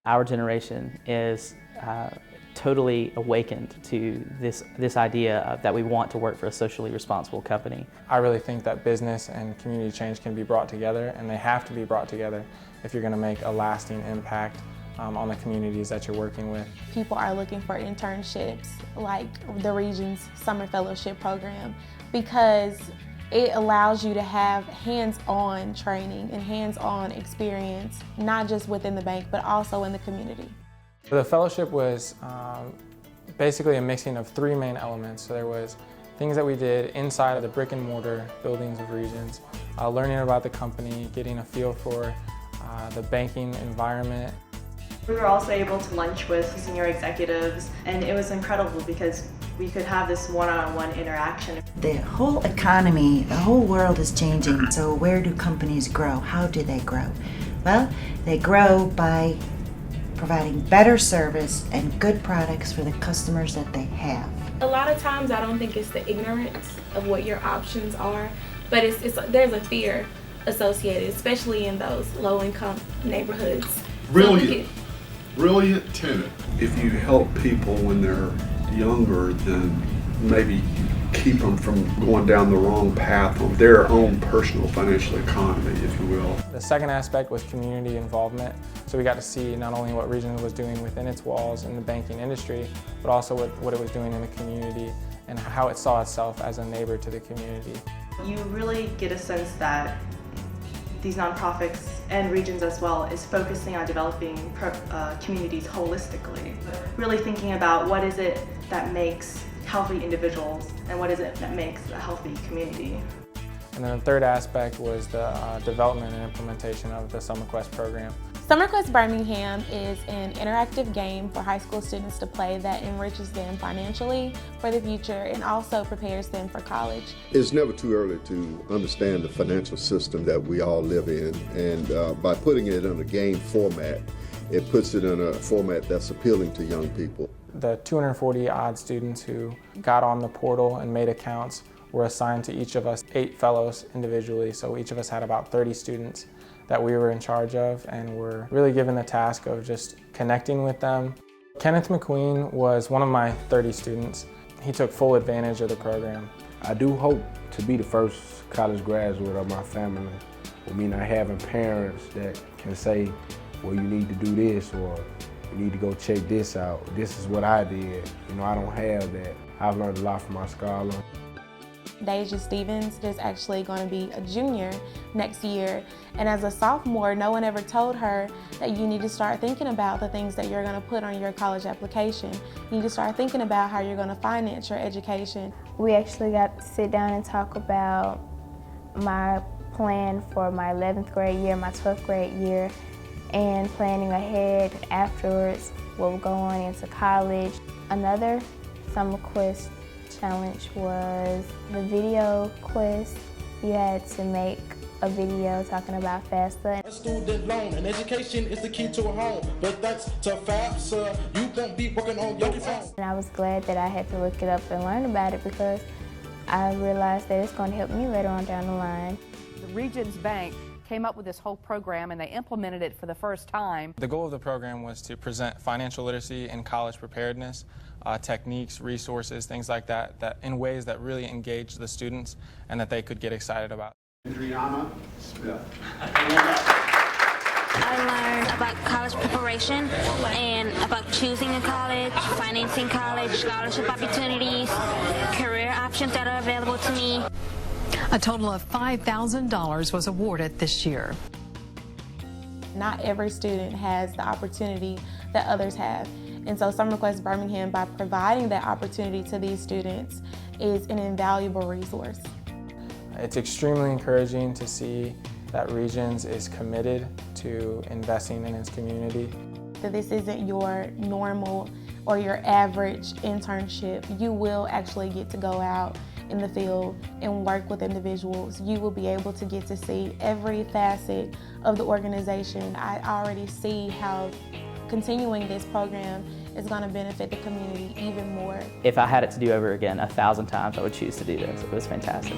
Our generation is totally awakened to this idea that we want to work for a socially responsible company. I really think that business and community change can be brought together, and they have to be brought together if you're going to make a lasting impact on the communities that you're working with. People are looking for internships like the Regions Summer Fellowship Program because it allows you to have hands-on training and hands-on experience, not just within the bank, but also in the community. The fellowship was basically a mixing of three main elements. So there was things that we did inside of the brick and mortar buildings of Regions, learning about the company, getting a feel for the banking environment. We were also able to lunch with senior executives, and it was incredible because we could have this one-on-one interaction. The whole economy, the whole world is changing. So where do companies grow? How do they grow? Well, they grow by providing better service and good products for the customers that they have. A lot of times I don't think it's the ignorance of what your options are, but there's a fear associated, especially in those low-income neighborhoods. Brilliant tenant. If you help people when they're younger, then maybe keep them from going down the wrong path on their own personal financial economy, if you will. The second aspect was community involvement. So we got to see not only what Regions was doing within its walls in the banking industry, but also what it was doing in the community and how it saw itself as a neighbor to the community. You really get a sense that these nonprofits and Regions as well is focusing on developing communities holistically. Really thinking about what is it that makes healthy individuals and what is it that makes a healthy community. And then the third aspect was the development and implementation of the Summer Quest program. Summer Quest Birmingham is an interactive game for high school students to play that enriches them financially for the future and also prepares them for college. It's never too early to understand the financial system that we all live in, and by putting it in a game format, it puts it in a format that's appealing to young people. The 240 odd students who got on the portal and made accounts were assigned to each of us 8 fellows individually, so each of us had about 30 students that we were in charge of, and were really given the task of just connecting with them. Kenneth McQueen was one of my 30 students. He took full advantage of the program. I do hope to be the first college graduate of my family, with me not having parents that can say, well, you need to do this, or you need to go check this out. This is what I did. You know, I don't have that. I've learned a lot from my scholar. Deja Stevens is actually going to be a junior next year, and as a sophomore, no one ever told her that you need to start thinking about the things that you're going to put on your college application. You need to start thinking about how you're going to finance your education. We actually got to sit down and talk about my plan for my 11th grade year, my 12th grade year, and planning ahead afterwards what will go on into college. Another Summer Quest challenge was the video quest. You had to make a video talking about FAFSA. A student loan and education is the key to a home, but thanks to FAFSA, you won't be working on your phone. And I was glad that I had to look it up and learn about it because I realized that it's going to help me later on down the line. The Regions Bank came up with this whole program and they implemented it for the first time. The goal of the program was to present financial literacy and college preparedness, techniques, resources, things like that, that in ways that really engaged the students and that they could get excited about. Adriana Smith. I learned about college preparation and about choosing a college, financing college, scholarship opportunities, career options that are available to me. A total of $5,000 was awarded this year. Not every student has the opportunity that others have. And so Summer Quest Birmingham, by providing that opportunity to these students, is an invaluable resource. It's extremely encouraging to see that Regions is committed to investing in its community. That this isn't your normal or your average internship. You will actually get to go out in the field and work with individuals. You will be able to get to see every facet of the organization. I already see how continuing this program is going to benefit the community even more. If I had it to do over again 1,000 times, I would choose to do this. It was fantastic.